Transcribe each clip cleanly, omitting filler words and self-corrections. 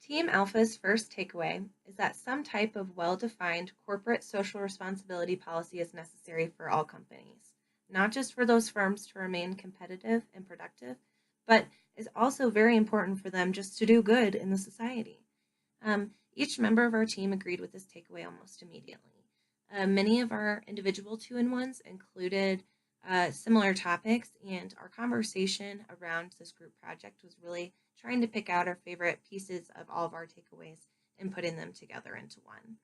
Team Alpha's first takeaway is that some type of well defined corporate social responsibility policy is necessary for all companies, not just for those firms to remain competitive and productive, but is also very important for them just to do good in the society. Each member of our team agreed with this takeaway almost immediately. Many of our individual two in ones included similar topics, and our conversation around this group project was really trying to pick out our favorite pieces of all of our takeaways and putting them together into one.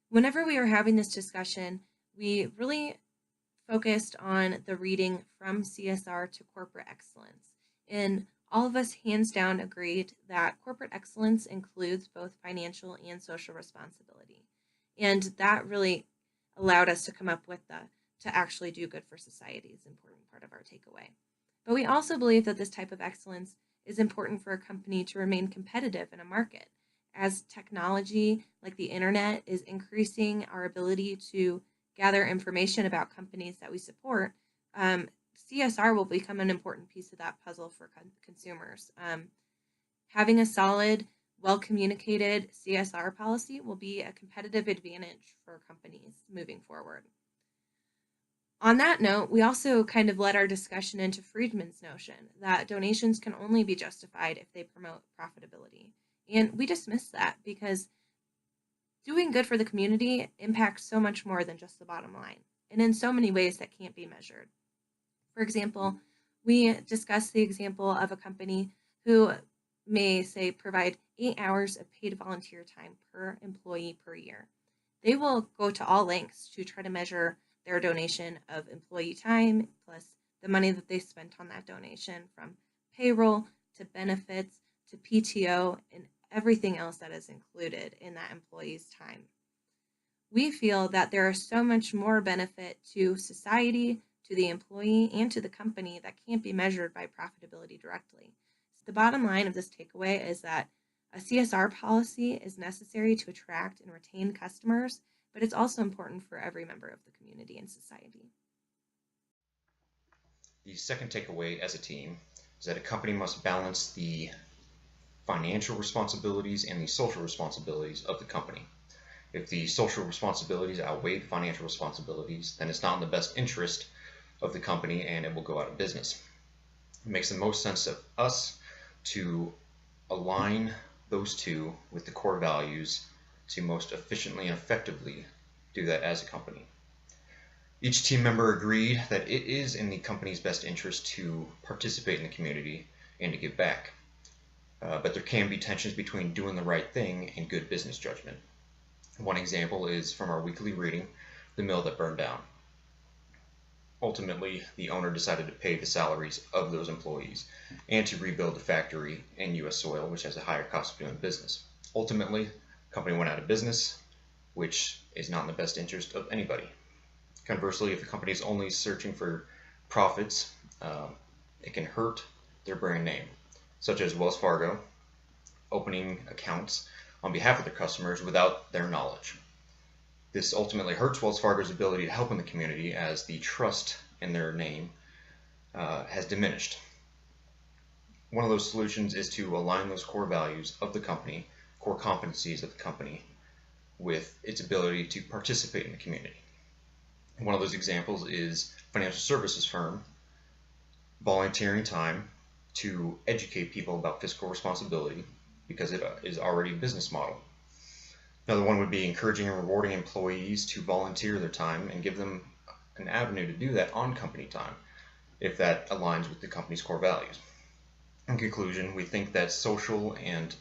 Whenever we were having this discussion, we really focused on the reading From CSR to Corporate Excellence. And all of us hands down agreed that corporate excellence includes both financial and social responsibility. And that really allowed us to come up with the to actually do good for society is an important part of our takeaway. But we also believe that this type of excellence is important for a company to remain competitive in a market. As technology like the internet is increasing our ability to gather information about companies that we support, CSR will become an important piece of that puzzle for consumers. Having a solid, well communicated CSR policy will be a competitive advantage for companies moving forward. On that note, we also kind of led our discussion into Friedman's notion that donations can only be justified if they promote profitability. And we dismiss that because doing good for the community impacts so much more than just the bottom line, and in so many ways that can't be measured. For example, we discussed the example of a company who may, say, provide 8 hours of paid volunteer time per employee per year. They will go to all lengths to try to measure their donation of employee time plus the money that they spent on that donation, from payroll to benefits to PTO and everything else that is included in that employee's time. We feel that there is so much more benefit to society, to the employee, and to the company that can't be measured by profitability directly. So the bottom line of this takeaway is that a CSR policy is necessary to attract and retain customers, but it's also important for every member of the community and society. The second takeaway as a team is that a company must balance the financial responsibilities and the social responsibilities of the company. If the social responsibilities outweigh the financial responsibilities, then it's not in the best interest of the company and it will go out of business. It makes the most sense of us to align those two with the core values to most efficiently and effectively do that as a company. Each team member agreed that it is in the company's best interest to participate in the community and to give back. But there can be tensions between doing the right thing and good business judgment. One example is from our weekly reading, The Mill That Burned Down. Ultimately, the owner decided to pay the salaries of those employees and to rebuild the factory in U.S. soil, which has a higher cost of doing business. Ultimately, the company went out of business, which is not in the best interest of anybody. Conversely, if the company is only searching for profits, it can hurt their brand name, such as Wells Fargo opening accounts on behalf of their customers without their knowledge. This ultimately hurts Wells Fargo's ability to help in the community, as the trust in their name has diminished. One of those solutions is to align those core values of the company, core competencies of the company, with its ability to participate in the community. One of those examples is a financial services firm volunteering time to educate people about fiscal responsibility because it is already a business model. Another one would be encouraging and rewarding employees to volunteer their time and give them an avenue to do that on company time if that aligns with the company's core values. In conclusion, we think that social and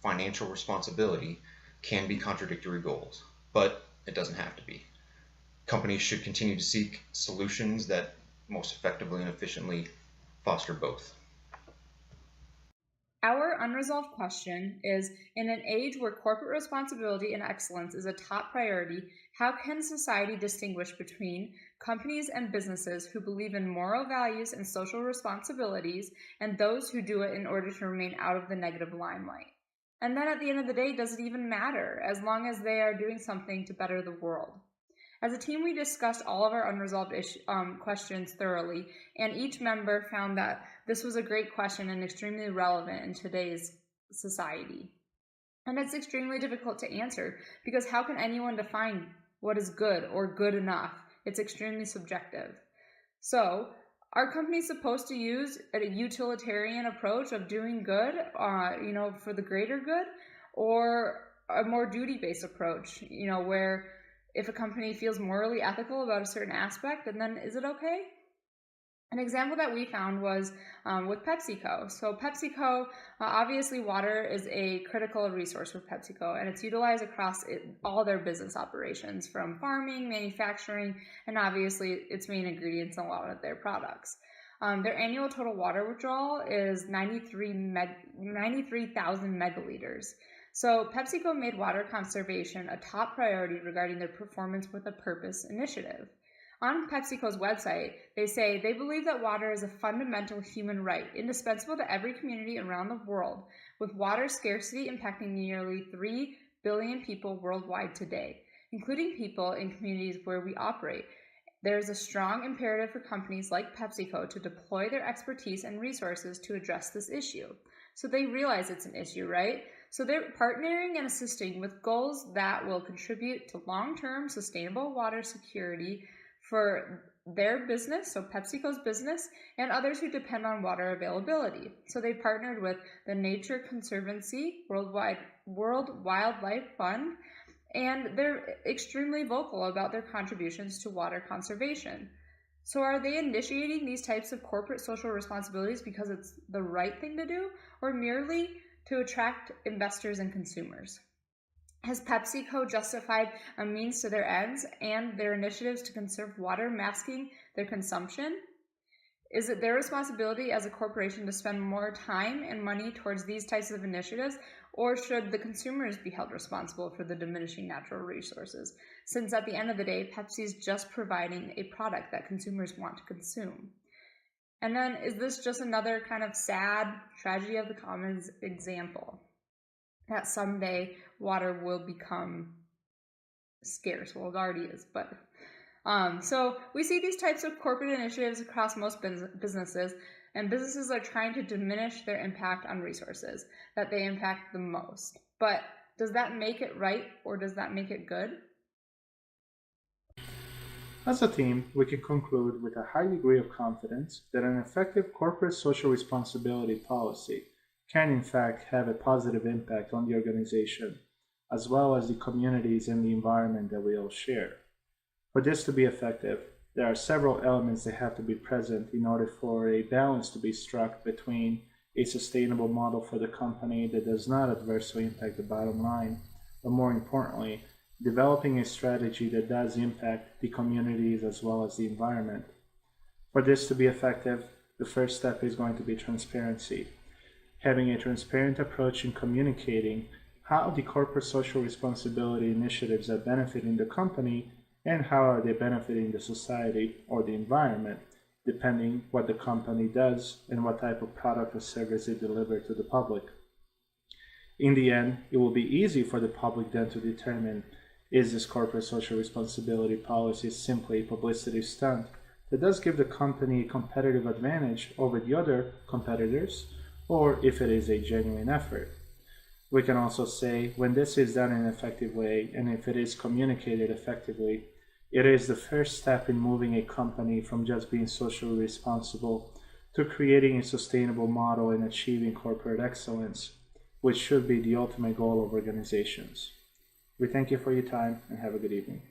financial responsibility can be contradictory goals, but it doesn't have to be. Companies should continue to seek solutions that most effectively and efficiently foster both. Our unresolved question is: in an age where corporate responsibility and excellence is a top priority, how can society distinguish between companies and businesses who believe in moral values and social responsibilities and those who do it in order to remain out of the negative limelight? And then at the end of the day, does it even matter, as long as they are doing something to better the world? As a team, we discussed all of our unresolved questions thoroughly, and each member found that this was a great question and extremely relevant in today's society. And it's extremely difficult to answer because how can anyone define what is good or good enough? It's extremely subjective. So, are companies supposed to use a utilitarian approach of doing good, for the greater good, or a more duty-based approach, where if a company feels morally ethical about a certain aspect, then is it okay? An example that we found was with PepsiCo. So PepsiCo, obviously water is a critical resource for PepsiCo, and it's utilized across all their business operations, from farming, manufacturing, and obviously its main ingredients in a lot of their products. Their annual total water withdrawal is 93,000 megaliters. So PepsiCo made water conservation a top priority regarding their Performance with a Purpose initiative. On PepsiCo's website, they say they believe that water is a fundamental human right, indispensable to every community around the world, with water scarcity impacting nearly 3 billion people worldwide today, including people in communities where we operate. There is a strong imperative for companies like PepsiCo to deploy their expertise and resources to address this issue. So they realize it's an issue, right? So they're partnering and assisting with goals that will contribute to long-term sustainable water security for their business, so PepsiCo's business, and others who depend on water availability. So they partnered with the Nature Conservancy, World Wildlife Fund, and they're extremely vocal about their contributions to water conservation. So are they initiating these types of corporate social responsibilities because it's the right thing to do, or merely to attract investors and consumers? Has PepsiCo justified a means to their ends and their initiatives to conserve water masking their consumption? Is it their responsibility as a corporation to spend more time and money towards these types of initiatives, or should the consumers be held responsible for the diminishing natural resources? Since at the end of the day, Pepsi is just providing a product that consumers want to consume. And then, is this just another kind of sad tragedy of the commons example that someday water will become scarce? Well, it already is, but so we see these types of corporate initiatives across most businesses, and businesses are trying to diminish their impact on resources that they impact the most. But does that make it right, or does that make it good? As a team, we can conclude with a high degree of confidence that an effective corporate social responsibility policy can in fact have a positive impact on the organization, as well as the communities and the environment that we all share. For this to be effective, there are several elements that have to be present in order for a balance to be struck between a sustainable model for the company that does not adversely impact the bottom line, but more importantly, developing a strategy that does impact the communities as well as the environment. For this to be effective, the first step is going to be transparency. Having a transparent approach in communicating how the corporate social responsibility initiatives are benefiting the company and how are they benefiting the society or the environment, depending what the company does and what type of product or service they deliver to the public. In the end, it will be easy for the public then to determine, is this corporate social responsibility policy simply a publicity stunt that does give the company a competitive advantage over the other competitors, or if it is a genuine effort. We can also say when this is done in an effective way and if it is communicated effectively, it is the first step in moving a company from just being socially responsible to creating a sustainable model and achieving corporate excellence, which should be the ultimate goal of organizations. We thank you for your time and have a good evening.